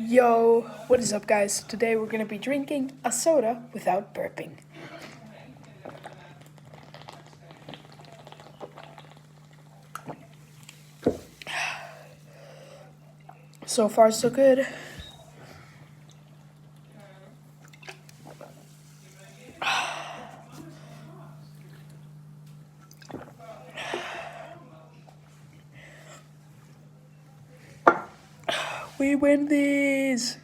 Yo, what is up, guys? Today we're gonna be drinking a soda without burping. So far, so good. We win these!